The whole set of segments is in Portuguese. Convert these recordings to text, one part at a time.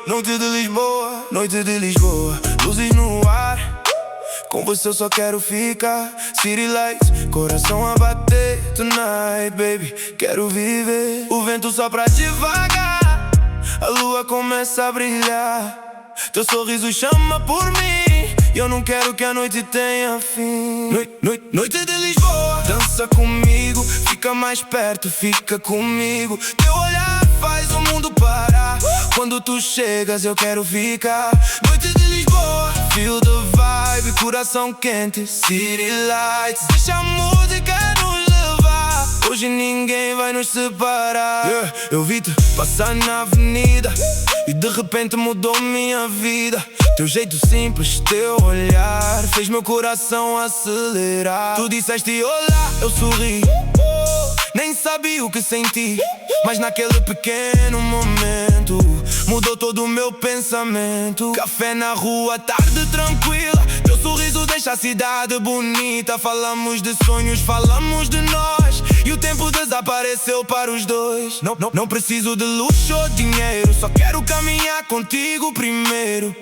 Noite de Lisboa, noite de Lisboa, luzes no ar. Com você eu só quero ficar. City lights, coração a bater. Tonight, baby, quero viver. O vento sopra devagar, a lua começa a brilhar. Teu sorriso chama por mim, e eu não quero que a noite tenha fim. Noite de Lisboa, dança comigo. Fica mais perto, fica comigo. Teu olhar faz o mundo parar. Quando tu chegas eu quero ficar. Noite de Lisboa, feel the vibe, coração quente, city lights. Deixa a música nos levar, hoje ninguém vai nos separar. Eu vi-te passar na avenida e de repente mudou minha vida. Teu jeito simples, teu olhar fez meu coração acelerar. Tu disseste olá, eu sorri, nem sabia o que senti, mas naquele pequeno momento mudou todo o meu pensamento. Café na rua, tarde tranquila, teu sorriso deixa a cidade bonita. Falamos de sonhos, falamos de nós, e o tempo desapareceu para os dois. Não preciso de luxo ou dinheiro, só quero caminhar contigo primeiro.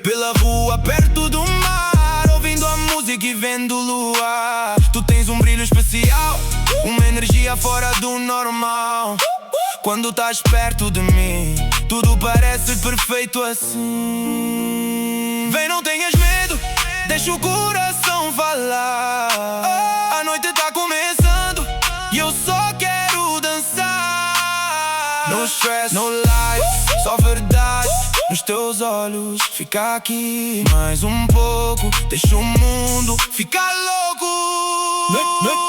Pela rua, perto do mar, ouvindo a música e vendo o luar. Tu tens um brilho especial, uma energia fora do normal. Quando estás perto de mim, tudo parece perfeito assim. Vem, não tenhas medo, deixa o coração falar. A noite tá começando e eu só quero dançar. No stress, no lies, só verdade nos teus olhos. Fica aqui mais um pouco, deixa o mundo ficar louco.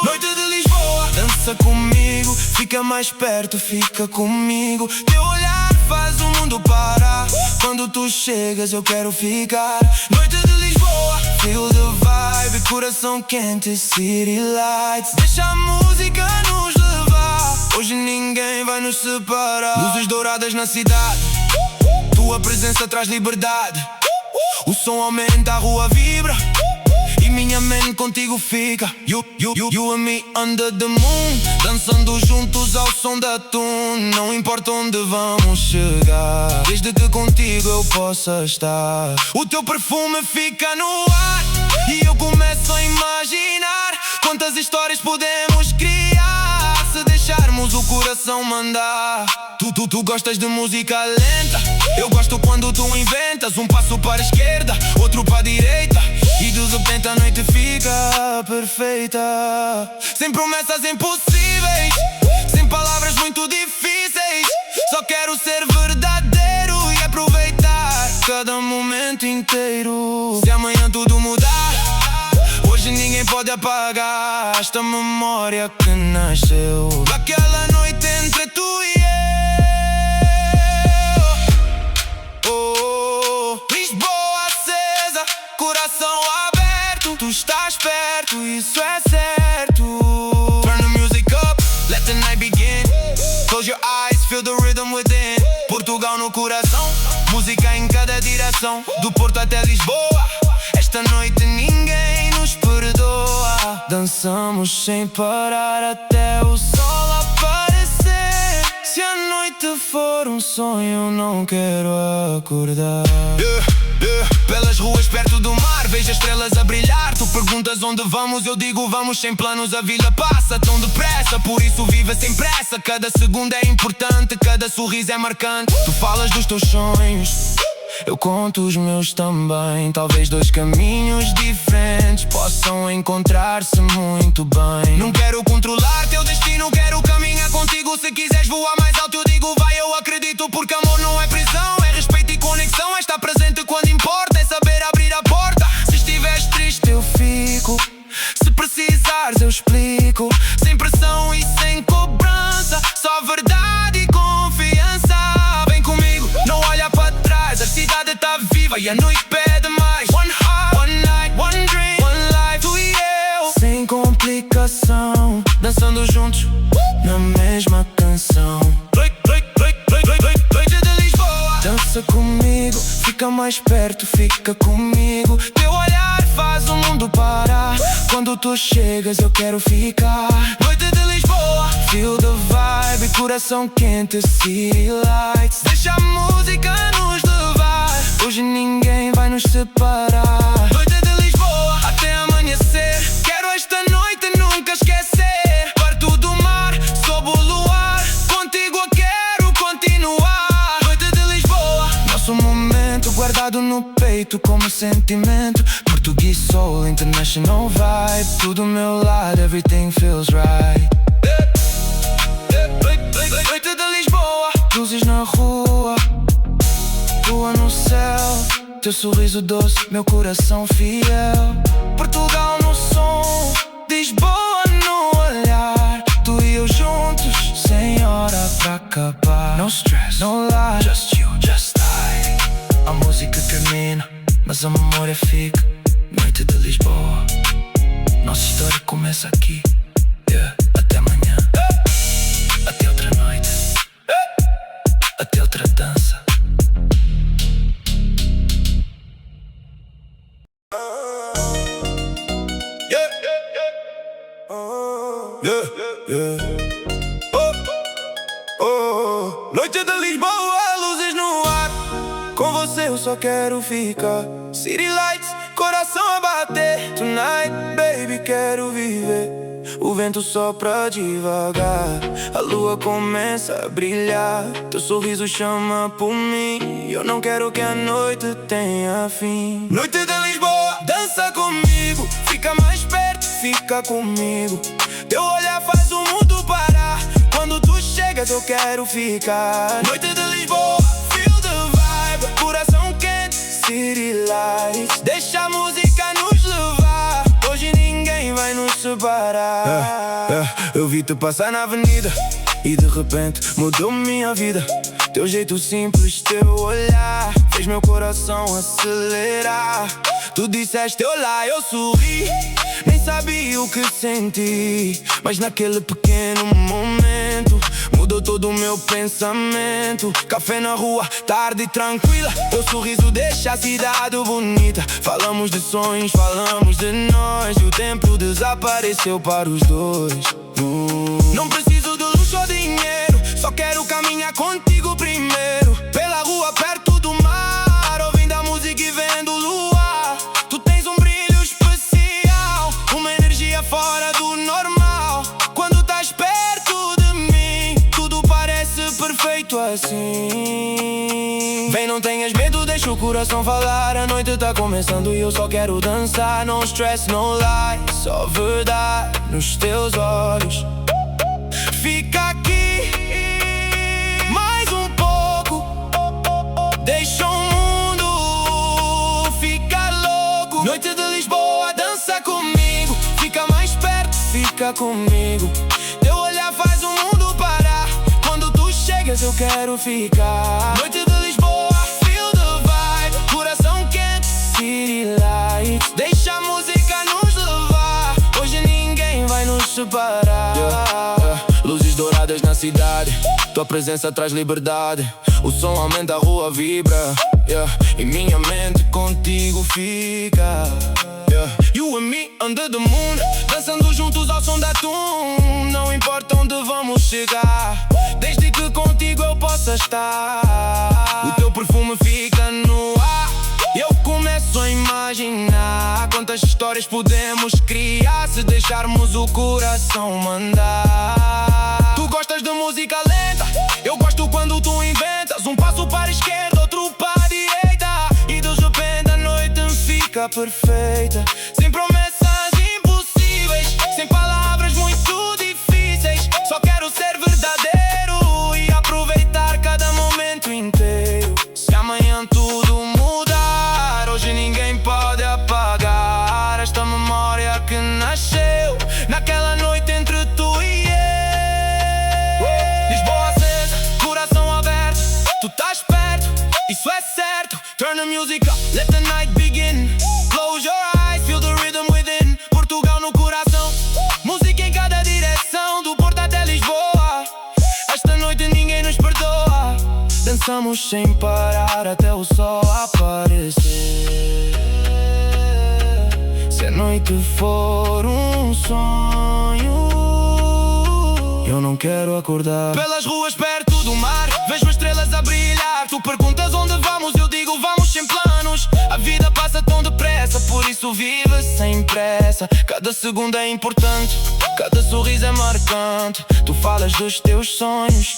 Noite de Lisboa, dança comigo. Fica mais perto, fica comigo. Teu olhar faz o mundo parar. Quando tu chegas eu quero ficar. Noite de Lisboa, feel the vibe, coração quente, city lights. Deixa a música nos levar, hoje ninguém vai nos separar. Luzes douradas na cidade, tua presença traz liberdade. O som aumenta, a rua vibra, e minha mente contigo fica. You and me under the moon, dançando juntos ao som da tune. Não importa onde vamos chegar, desde que contigo eu possa estar. O teu perfume fica no ar, e eu começo a imaginar quantas histórias podemos criar, se deixarmos o coração mandar. Tu gostas de música lenta, eu gosto quando tu inventas. Um passo para a esquerda, outro para a direita, e de repente a noite fica perfeita. Sem promessas impossíveis, sem palavras muito difíceis. Só quero ser verdadeiro e aproveitar cada momento inteiro. Se amanhã tudo mudar, hoje ninguém pode apagar esta memória que nasceu daquela noite entre tu e eu. Lisboa acesa, coração aberto. Tu estás perto, isso é certo. Turn the music up, let the night begin. Close your eyes, feel the rhythm within. Portugal no coração, música em cada direção. Do Porto até Lisboa, esta noite ninguém nos perdoa. Dançamos sem parar até o sol aparecer. Se a noite for um sonho, não quero acordar. Pelas ruas perto do mar, vejo as estrelas a brilhar. Tu perguntas onde vamos, eu digo vamos sem planos. A vida passa tão depressa, por isso viva sem pressa. Cada segundo é importante, cada sorriso é marcante. Tu falas dos teus sonhos, eu conto os meus também. Talvez dois caminhos diferentes possam encontrar-se muito bem. Não quero controlar teu destino, quero caminhar contigo. Se quiseres voar mais alto eu digo vai, eu acredito. Porque amor não é prisão, é respeito e conexão. É estar presente quando importa, é saber abrir a porta. Se estiveres triste eu fico, se precisares eu explico. Sem pressão e sem cobrança, só verdade e confiança. Vem comigo, não olha para trás, a cidade tá viva e a noite pede mais. One heart, one night, one dream, one life, tu e eu. Sem complicação, dançando juntos na mesma canção. Noite de Lisboa, dança comigo. Fica mais perto, fica comigo. Teu olhar faz o mundo parar. Quando tu chegas eu quero ficar. Noite de Lisboa, feel the vibe, coração quente, city lights. Deixa a música nos levar. Hoje ninguém vai nos separar. Noite de Lisboa até amanhecer. Quero esta noite nunca esquecer. Perto do mar, sob o luar. Contigo eu quero continuar. Noite de Lisboa, nosso momento guardado no peito como sentimento. Português soul, international vibe. Tudo meu lado, everything feels right. Noite de Lisboa, luzes na rua, lua no céu, teu sorriso doce, meu coração fiel. Portugal no som, Lisboa no olhar. Tu e eu juntos, sem hora pra acabar. No stress, no lie, just you, just I. A música termina, mas a memória fica. Noite de Lisboa, nossa história começa aqui. Yeah. Até amanhã, até outra noite, até outra dança. Yeah, yeah, yeah. Oh. Noite de Lisboa, luzes no ar. Com você eu só quero ficar. City lights, coração a bater. Tonight, baby, quero viver. O vento sopra devagar, a lua começa a brilhar. Teu sorriso chama por mim. Eu não quero que a noite tenha fim. Noite de Lisboa, dança comigo. Fica mais perto, fica comigo. Teu olhar faz o mundo parar. Quando tu chegas eu quero ficar. Noite de Lisboa, feel the vibe. Coração quente, city lights. Deixa a música nos levar. Hoje ninguém vai nos separar. Eu vi-te passar na avenida e de repente mudou minha vida. Teu jeito simples, teu olhar fez meu coração acelerar. Tu disseste olá, eu sorri. Nem sabia o que senti, mas naquele pequeno momento mudou todo o meu pensamento. Café na rua, tarde tranquila. Teu sorriso deixa a cidade bonita. Falamos de sonhos, falamos de nós. E o tempo desapareceu para os dois. Não preciso de luxo ou dinheiro, só quero caminhar contigo primeiro. Pela rua, perto do mar, ouvindo a música e vendo o luar. Tu tens um brilho especial, uma energia fora do normal. Quando estás perto de mim, tudo parece perfeito assim. Vem, não tenhas medo, deixa o coração falar. A noite tá começando e eu só quero dançar. No stress, no lie, só verdade nos teus olhos. Fica aqui mais um pouco, deixa o mundo ficar louco. Noite de Lisboa, dança comigo. Fica mais perto, fica comigo. Teu olhar faz o mundo parar. Quando tu chegas eu quero ficar. Noite de Lisboa, feel the vibe. Coração quente, city lights. Deixa a música nos levar. Hoje ninguém vai nos separar. Luzes douradas na cidade, tua presença traz liberdade. O som aumenta, a rua vibra, e minha mente contigo fica. You and me under the moon, dançando juntos ao som da tune. Não importa onde vamos chegar, desde que contigo eu possa estar. O teu perfume fica no ar, eu começo a imaginar quantas histórias podemos criar se deixarmos o coração mandar. Tu gostas de música lenta, eu gosto quando tu inventas um passo para a esquerda, outro para a direita. E de repente a noite fica perfeita, sem promessas impossíveis, sem palavras muito difíceis. Só quero ser verdadeiro e aproveitar cada momento inteiro. Se amanhã tudo mudar, hoje ninguém pode apagar esta memória que nasceu naquela noite entre tu e eu. Lisboa acesa, coração aberto. Tu estás perto, isso é certo. Turn the music up, let the night begin. Close your eyes, feel the rhythm within. Portugal no coração, música em cada direção. Do Porto até Lisboa, esta noite ninguém nos perdoa. Dançamos sem parar até o sol aparecer. Se a noite for um sonho, eu não quero acordar. Pelas ruas perto do mar, vejo as estrelas a brilhar. Tu perguntas onde vamos, eu digo vamos sem planos. A vida passa tão depressa, por isso vive sem pressa. Cada segundo é importante, cada sorriso é marcante. Tu falas dos teus sonhos,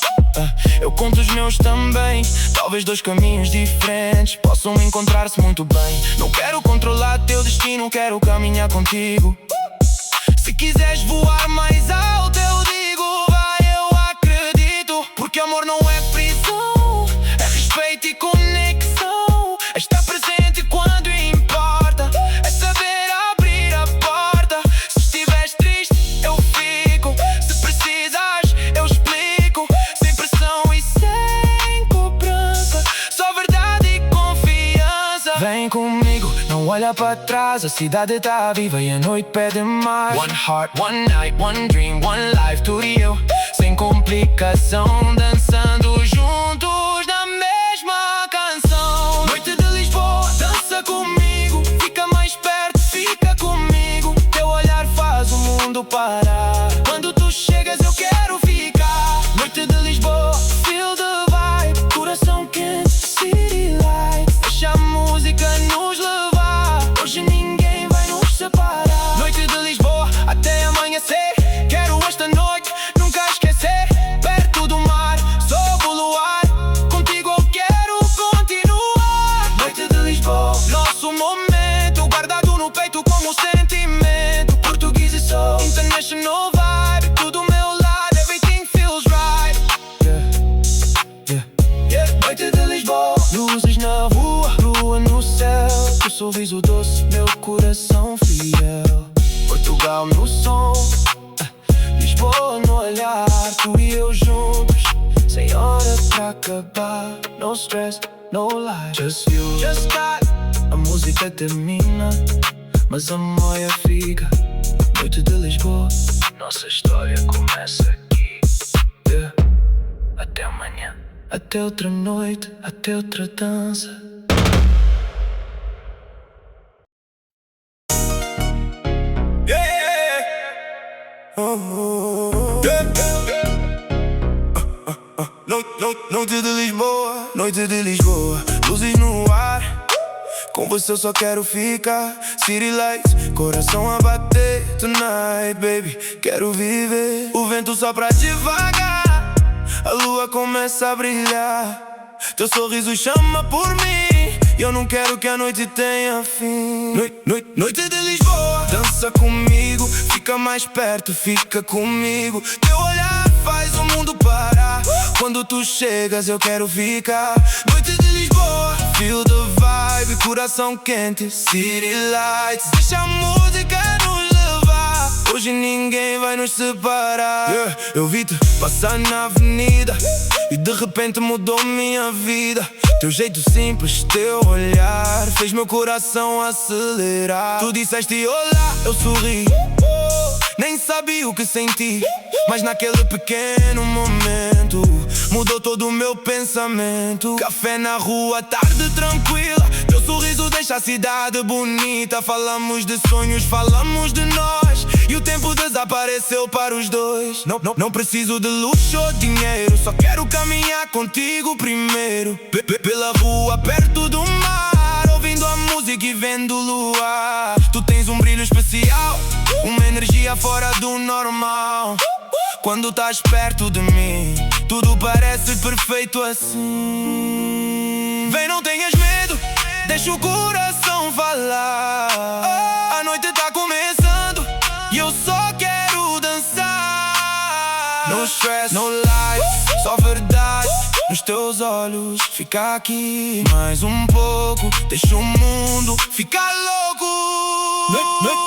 eu conto os meus também. Talvez dois caminhos diferentes possam encontrar-se muito bem. Não quero controlar teu destino, quero caminhar contigo. Se quiseres voar mais alto, eu digo vai, eu acredito. Porque amor não é prisão, é respeito e conexão. É estar presente quando importa, é saber abrir a porta. Se estiveres triste, eu fico. Se precisas, eu explico. Sem pressão e sem cobrança, só verdade e confiança. Vem comigo, não olha para trás. A cidade tá viva e a noite pede mais. One heart, one night, one dream, one life, tudo e eu, sem complicação, dançando juntos na mesma canção. Noite de Lisboa, dança comigo. Fica mais perto, fica comigo. Teu olhar faz o mundo parar. Quando tu chegas eu quero ficar. Noite de Lisboa, feel the vibe. Coração quente, city lights. Deixa a música nos levar. Hoje ninguém vai nos separar. Noite de Lisboa, até amanhecer. Quero esta noite nunca esquecer. Perto do mar, sob o luar. Contigo eu quero continuar. Noite de Lisboa, nosso momento. Guardado no peito como sentimento. Português e soul, international vibe. Tudo ao meu lado, everything feels right. Noite de Lisboa, luzes na rua, lua no céu. O sorriso doce, meu coração fiel. Portugal no som, Lisboa no olhar. Tu e eu juntos, sem hora pra acabar. No stress, no lie, just you, just God. A música termina, mas a memória fica. Noite de Lisboa, nossa história começa aqui. Até amanhã, até outra noite, até outra dança. Noite de Lisboa, noite de Lisboa, luzes no ar. Com você eu só quero ficar. City lights, coração a bater. Tonight, baby, quero viver. O vento sopra devagar, a lua começa a brilhar. Teu sorriso chama por mim, e eu não quero que a noite tenha fim. Noite de Lisboa, dança comigo. Fica mais perto, fica comigo. Teu olhar faz o mundo parar. Quando tu chegas eu quero ficar. Noite de Lisboa, feel the vibe. Coração quente, city lights. Deixa a música nos levar. Hoje ninguém vai nos separar. Eu vi-te passar na avenida e de repente mudou minha vida. Teu jeito simples, teu olhar fez meu coração acelerar. Tu disseste olá, eu sorri. Nem sabia o que senti, mas naquele pequeno momento mudou todo o meu pensamento. Café na rua, tarde tranquila. Teu sorriso deixa a cidade bonita. Falamos de sonhos, falamos de nós, e o tempo desapareceu para os dois. Não preciso de luxo ou dinheiro, só quero caminhar contigo primeiro. Pela rua, perto do mar, ouvindo a música e vendo o luar. Tu tens um brilho especial, uma energia fora do normal. Quando estás perto de mim, tudo parece perfeito assim. Vem, não tenhas medo, deixa o coração falar. A noite tá começando e eu só quero dançar. No stress, no lies, só verdade nos teus olhos. Fica aqui mais um pouco, deixa o mundo ficar louco.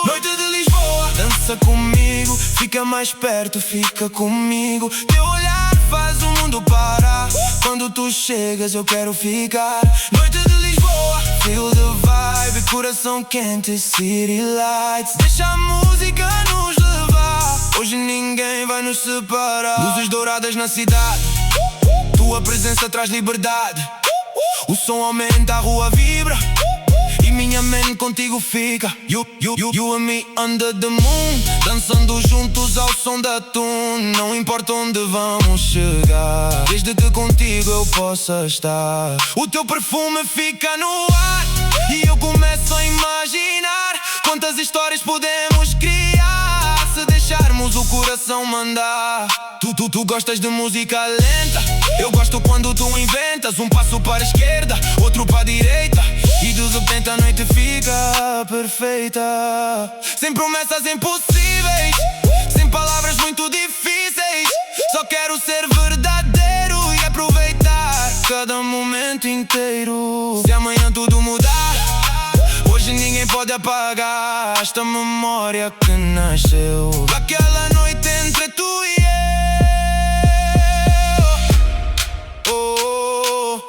Noite de Lisboa, dança comigo. Fica mais perto, fica comigo. Teu olhar faz o mundo parar. Quando tu chegas eu quero ficar. Noite de Lisboa, feel the vibe. Coração quente, city lights. Deixa a música nos levar. Hoje ninguém vai nos separar. Luzes douradas na cidade, tua presença traz liberdade. O som aumenta, a rua vibra, minha mente contigo fica. You and me under the moon, dançando juntos juntos ao som da tune. Não importa onde vamos chegar, desde que contigo eu possa estar. O teu perfume fica no ar e eu começo a imaginar quantas histórias podemos criar se deixarmos o coração mandar. Tu gostas de música lenta, eu gosto quando tu inventas um passo para a esquerda, outro para a direita, e de repente a noite fica perfeita. Sem promessas impossíveis, sem palavras muito difíceis. Só quero ser verdadeiro e aproveitar cada momento inteiro. Se amanhã tudo mudar, hoje ninguém pode apagar esta memória que nasceu daquela noite entre tu e eu.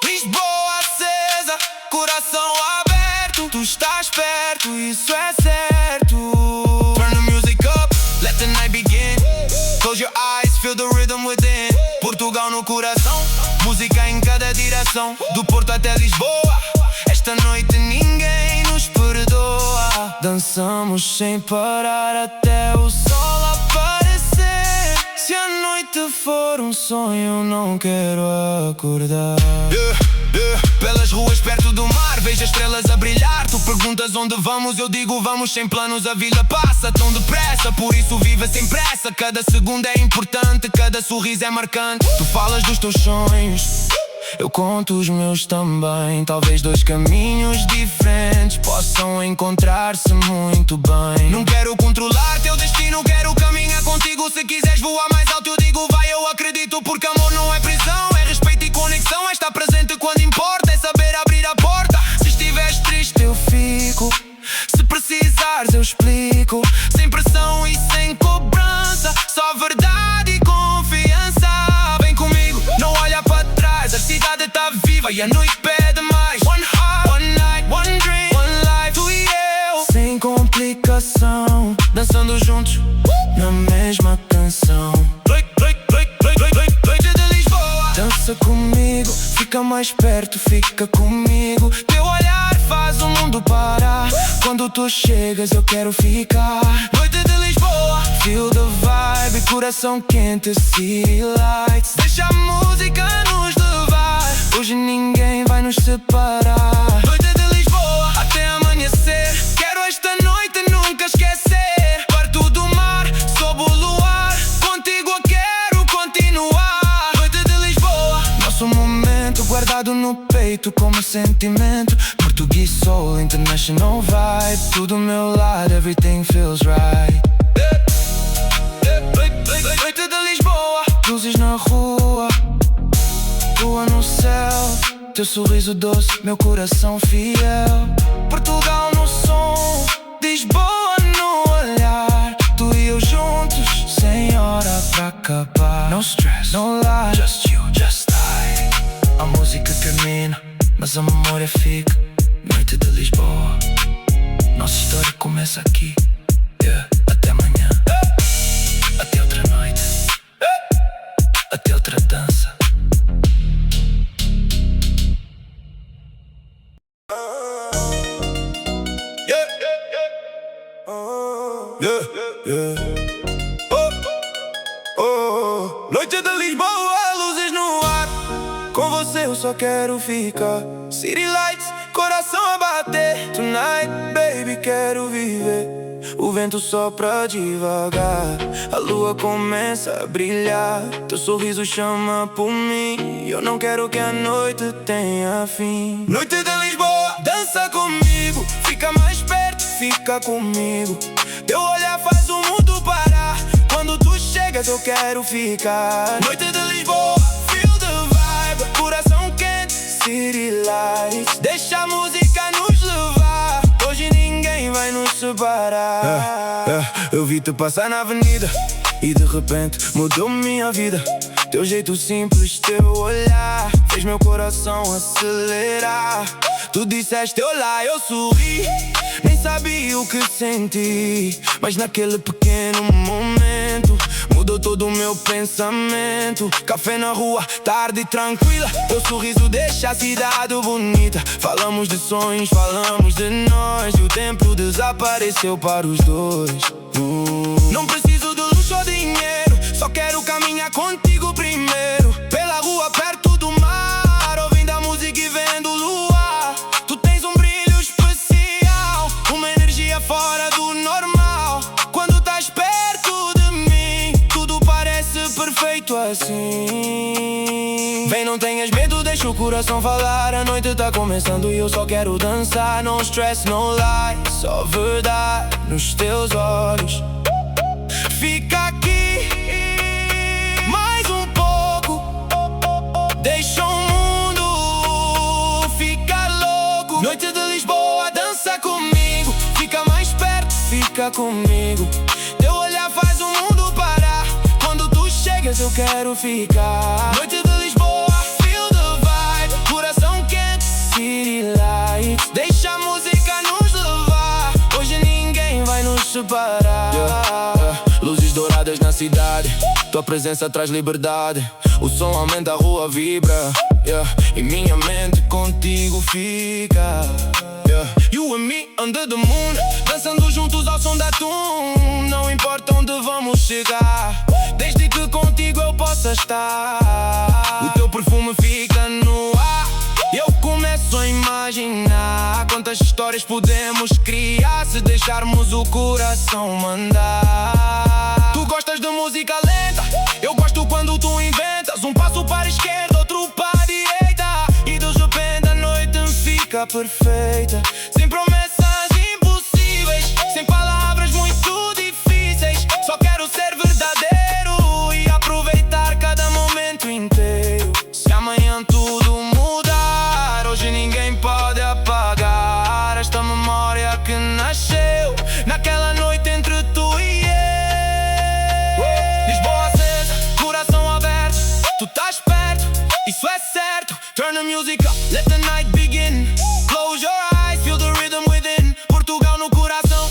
Lisboa acesa, coração aberto. Tu estás perto, isso é certo. Turn the music up, let the night begin. Close your eyes, feel the rhythm within. Portugal no coração, música em cada direção, do Porto até Lisboa. Esta noite ninguém nos perdoa. Dançamos sem parar até o sol aparecer. Se a noite for um sonho, não quero acordar. Pelas ruas perto do mar, vejo as estrelas a brilhar. Tu perguntas onde vamos, eu digo vamos sem planos. A vida passa tão depressa, por isso viva sem pressa. Cada segundo é importante, cada sorriso é marcante. Tu falas dos teus sonhos, eu conto os meus também. Talvez dois caminhos diferentes possam encontrar-se muito bem. Não quero controlar teu destino, quero caminhar contigo. Se quiseres voar mais alto, eu digo vai, eu acredito. Porque amor não é prisão, é respeito e conexão. É estar presente quando importa, é saber abrir a porta. Se estiveres triste eu fico, se precisares eu explico. Sem pressão e sem cobrança, só verdade e confiança. Vem comigo, não olha para trás. A cidade tá viva e a noite pede mais. One heart, one night, one dream, one life, tu e eu. Sem complicação, dançando juntos na mesma canção. Noite de Lisboa, dança comigo, fica mais perto, fica comigo. Teu olhar faz o mundo parar. Quando tu chegas eu quero ficar. Noite de Lisboa, feel the vibe, coração quente, city lights. Deixa a música nos levar, hoje ninguém vai nos separar. Noite de Lisboa, até amanhecer. Quero esta noite nunca esquecer. Perto do mar, sob o luar, contigo eu quero continuar. Noite de Lisboa, nosso momento guardado no peito como sentimento. Português soul, international vibe. Tudo meu lado, everything feels right. Noite de Lisboa, luzes na rua, lua no céu. Teu sorriso doce, meu coração fiel. Portugal no som, Lisboa no olhar. Tu e eu juntos, sem hora pra acabar. No stress, no lie, just you, just I. A música termina, mas a memória fica. Noite de Lisboa, nossa história começa aqui. Até amanhã, até outra noite, até outra dança. Noite de Lisboa, luzes no ar. Com você eu só quero ficar. City lights, coração a bater. Tonight, baby, quero viver. O vento sopra devagar, a lua começa a brilhar. Teu sorriso chama por mim, eu não quero que a noite tenha fim. Noite de Lisboa, dança comigo, fica mais perto, fica comigo. Teu olhar faz o mundo parar. Quando tu chegas eu quero ficar. Noite de Lisboa, feel the vibe, coração quente, city lights. Deixa a música nos levar, hoje ninguém vai nos separar. Eu vi-te passar na avenida e de repente mudou minha vida. Teu jeito simples, teu olhar fez meu coração acelerar. Tu disseste olá, eu sorri, nem sabia o que senti, mas naquele pequeno momento mudou todo o meu pensamento. Café na rua, tarde tranquila, teu sorriso deixa a cidade bonita. Falamos de sonhos, falamos de nós, e o tempo desapareceu para os dois. Não preciso de luxo contigo primeiro. Pela rua perto do mar, ouvindo a música e vendo o luar. Tu tens um brilho especial, uma energia fora do normal. Quando estás perto de mim, tudo parece perfeito assim. Vem, não tenhas medo, deixa o coração falar. A noite tá começando e eu só quero dançar. Não stress, no lie, só verdade nos teus olhos. Fica aqui mais um pouco, deixa o mundo ficar louco. Noite de Lisboa, dança comigo. Fica mais perto, fica comigo. Teu olhar faz o mundo parar. Quando tu chegas eu quero ficar. Noite de Lisboa, feel the vibe. Coração quente, city lights. Deixa a música nos levar. Hoje ninguém vai nos separar. Luzes douradas na cidade, tua presença traz liberdade. O som aumenta, a rua vibra, e minha mente contigo fica. You and me under the moon, dançando juntos ao som da tune. Não importa onde vamos chegar, desde que contigo eu possa estar. O teu perfume fica no ar, eu começo a imaginar quantas histórias podemos criar se deixarmos o coração mandar. Tu gostas de música lenta, eu gosto quando tu inventas um passo para a esquerda, outro para a direita, e de repente a noite fica perfeita. Sem promessas impossíveis, sem palavras muito difíceis. Só quero ser verdadeiro e aproveitar cada momento inteiro. Se amanhã tudo mudar, hoje ninguém pode apagar esta memória que nasceu naquela noite entre tu e eu. Lisboa acesa, coração aberto, tu estás perto, isso é certo. Turn the music up, let the night begin. Close your eyes, feel the rhythm within. Portugal no coração,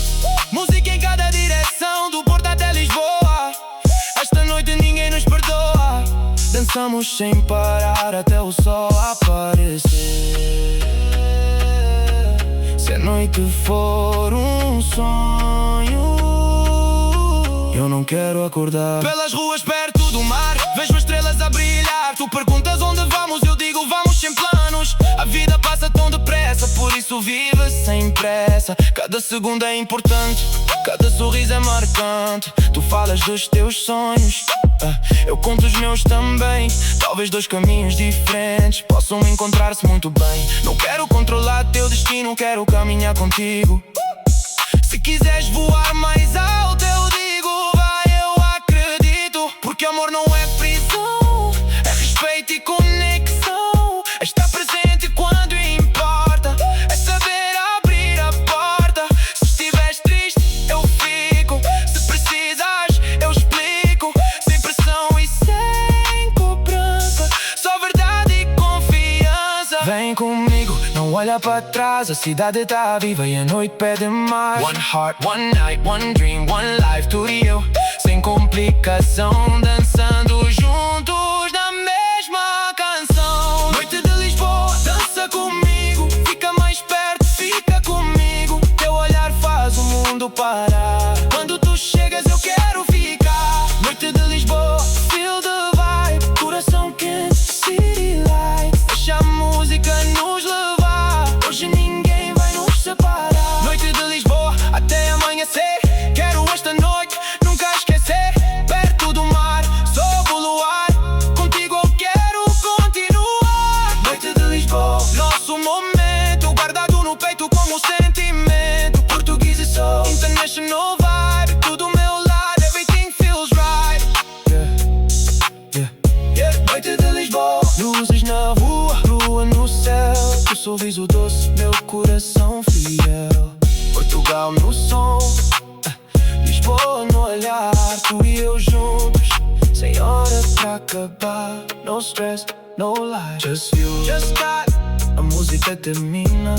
música em cada direção, do Porto até Lisboa. Esta noite ninguém nos perdoa. Dançamos sem parar até o sol aparecer. Se a noite for um sonho, eu não quero acordar. Pelas ruas perto do mar, vejo estrelas a brilhar. Tu perguntas onde vamos, eu digo vamos sem planos. A vida passa tão depressa, por isso vive sem pressa. Cada segundo é importante, cada sorriso é marcante. Tu falas dos teus sonhos, eu conto os meus também. Talvez dois caminhos diferentes possam encontrar-se muito bem. Não quero controlar teu destino, quero caminhar contigo. Se quiseres voar mais alto, eu digo vai, eu acredito. Porque amor não é prisão, é respeito e conexão. É estar presente quando importa, é saber abrir a porta. Se estiveres triste, eu fico. Se precisas, eu explico. Sem pressão e sem cobrança, só verdade e confiança. Vem comigo, não olha para trás. A cidade tá viva e a noite pede mais. One heart, one night, one dream, one life, tudo e eu, sem complicação, dançando juntos na mesma canção. Noite de Lisboa, dança comigo. Fica mais perto, fica comigo. Teu olhar faz o mundo parar. Quando tu chegas eu quero ficar. Noite de Lisboa, feel the vibe. Coração quente, city lights. Deixa a música nos levar. Hoje ninguém vai nos separar. Noite de Lisboa, até amanhecer. Quero esta noite nunca esquecer. Perto do mar, sob o luar. Contigo eu quero continuar. Noite de Lisboa, nosso momento guardado no peito como sentimento. Português e soul, international vibe. Tudo meu lado, everything feels right. Noite de Lisboa, luzes na rua, lua no céu. O sorriso doce, meu coração fiel. Portugal no som, Lisboa no olhar. Tu e eu juntos, sem hora pra acabar. No stress, no lie, just you, just God. A música termina,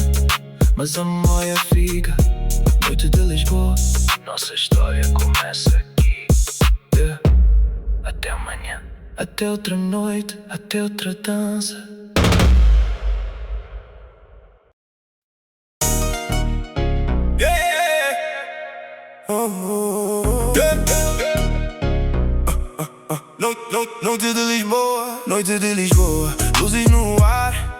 mas a memória fica. Noite de Lisboa, nossa história começa aqui. Até amanhã, até outra noite, até outra dança. No Noite de Lisboa, noite de Lisboa, luzes no ar.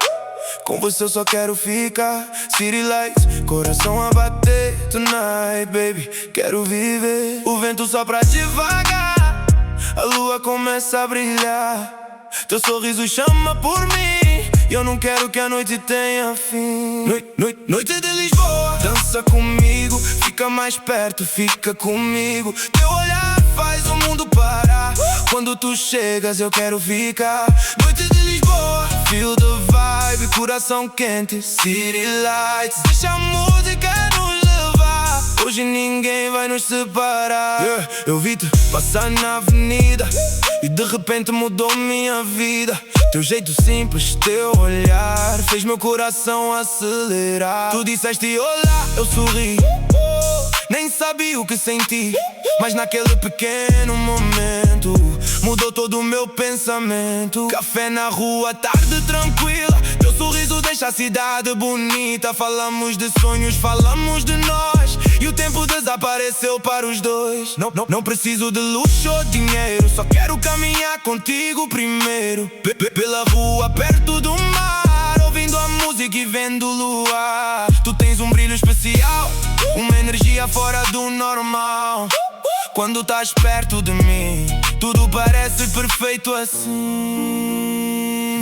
Com você eu só quero ficar. City lights, coração a bater. Tonight, baby, quero viver. O vento sopra devagar, a lua começa a brilhar. Teu sorriso chama por mim, e eu não quero que a noite tenha fim. Noite de Lisboa, dança comigo, fica mais perto, fica comigo. Teu olhar faz o mundo parar. Quando tu chegas eu quero ficar. Noite de Lisboa, feel the vibe, coração quente, city lights. Deixa a música nos levar, hoje ninguém vai nos separar. Eu vi-te passar na avenida e de repente mudou minha vida. Teu jeito simples, teu olhar fez meu coração acelerar. Tu disseste olá, eu sorri, nem sabia o que senti, mas naquele pequeno momento mudou todo o meu pensamento. Café na rua, tarde tranquila, teu sorriso deixa a cidade bonita. Falamos de sonhos, falamos de nós, e o tempo desapareceu para os dois. Não preciso de luxo ou dinheiro, só quero caminhar contigo primeiro. Pela rua, perto do mar, ouvindo a música e vendo o luar. Tu tens um brilho especial, uma energia fora do normal. Quando estás perto de mim, tudo parece perfeito assim.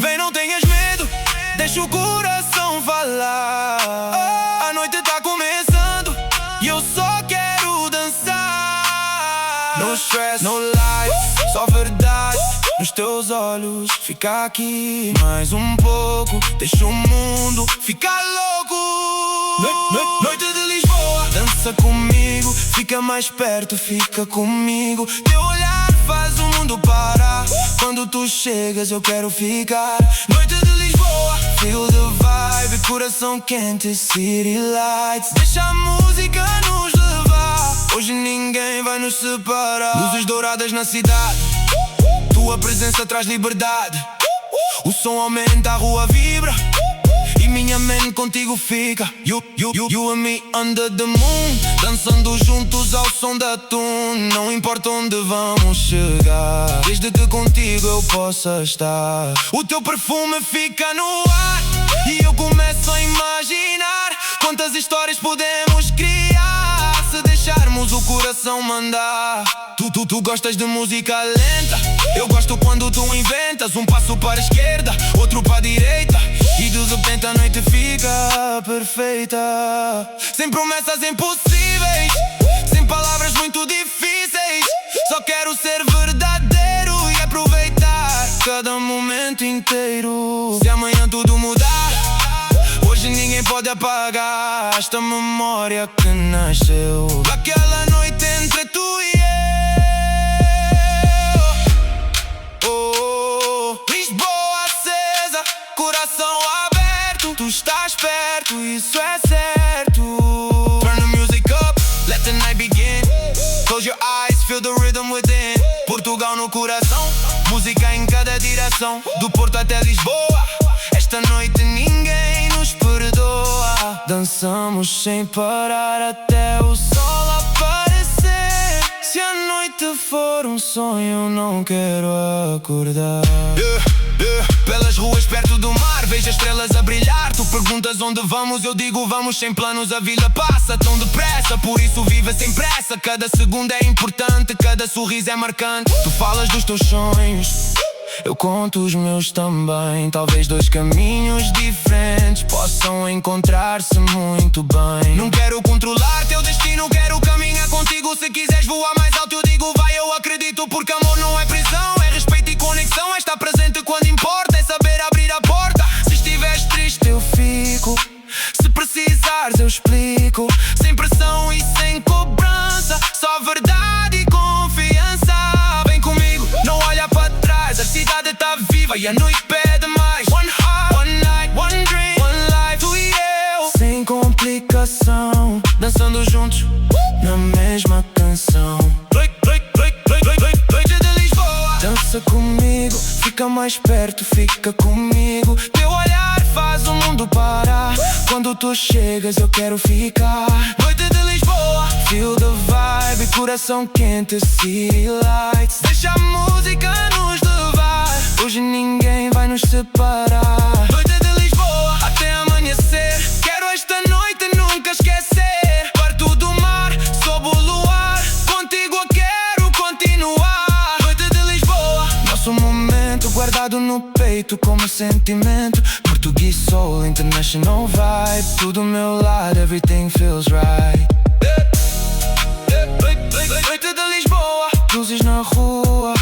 Vem, não tenhas medo, deixa o coração falar. A noite tá começando e eu só quero dançar. No stress, no lies, só verdade nos teus olhos. Fica aqui mais um pouco, deixa o mundo ficar louco. Noite de Lisboa, dança comigo, fica mais perto, fica comigo. Teu olhar faz o mundo parar. Quando tu chegas eu quero ficar. Noite de Lisboa, feel the vibe, coração quente, city lights. Deixa a música nos levar, hoje ninguém vai nos separar. Luzes douradas na cidade, tua presença traz liberdade. O som aumenta, a rua vibra, e minha mente contigo fica. You and me under the moon, dançando juntos ao som da tune. Não importa onde vamos chegar, desde que contigo eu possa estar. O teu perfume fica no ar, e eu começo a imaginar quantas histórias podemos criar, se deixarmos o coração mandar. Tu gostas de música lenta, eu gosto quando tu inventas um passo para a esquerda, outro para a direita, e de repente a noite fica perfeita. Sem promessas impossíveis, sem palavras muito difíceis, só quero ser verdadeiro e aproveitar cada momento inteiro. Se amanhã tudo mudar, hoje ninguém pode apagar esta memória que nasceu daquela noite entre tu e eu. Lisboa acesa, coração aberto, tu estás perto, isso é certo. Turn the music up, let the night begin. Close your eyes, feel the rhythm within. Portugal no coração, música em cada direção, do Porto até Lisboa. Esta noite ninguém nos perdoa. Dançamos sem parar até o sol aparecer. Se a noite for um sonho, não quero acordar. Pelas ruas perto do mar, vejo as estrelas a brilhar. Tu perguntas onde vamos, eu digo vamos sem planos. A vida passa tão depressa, por isso viva sem pressa. Cada segundo é importante, cada sorriso é marcante. Tu falas dos teus sonhos, eu conto os meus também. Talvez dois caminhos diferentes possam encontrar-se muito bem. Não quero controlar teu destino, quero caminhar contigo. Se quiseres voar mais alto eu digo vai, eu acredito. Porque amor não é prisão, é respeito e conexão. É estar presente quando importa, é saber abrir a porta. Se estiveres triste eu fico, se precisares eu explico. Sem pressão e sem cobrança, só verdade e confiança. Vem comigo, não olha para trás, a cidade tá viva e a noite pede mais. One heart, one night, one dream, one life, tu e eu. Sem complicação, dançando juntos na mesma canção. Noite de Lisboa, dança comigo, fica mais perto, fica comigo. Teu olhar faz o mundo parar. Quando tu chegas eu quero ficar. Noite de Lisboa, feel the vibe, coração quente, city lights. Deixa a música no nos separar. Noite de Lisboa até amanhecer. Quero esta noite nunca esquecer. Perto do mar, sob o luar. Contigo eu quero continuar. Noite de Lisboa, nosso momento guardado no peito como sentimento. Português soul, international vibe. Tudo meu lado, everything feels right. Noite de Lisboa, luzes na rua,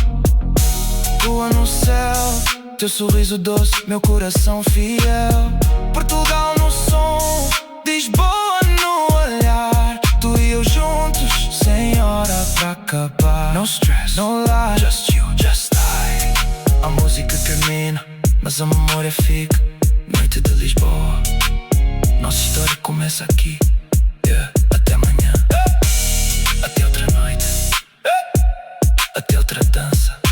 lua no céu, teu sorriso doce, meu coração fiel. Portugal no som, Lisboa no olhar. Tu e eu juntos, sem hora pra acabar. No stress, no lie, just you, just I. A música termina, mas a memória fica. Noite de Lisboa, nossa história começa aqui. Até amanhã, até outra noite, até outra dança.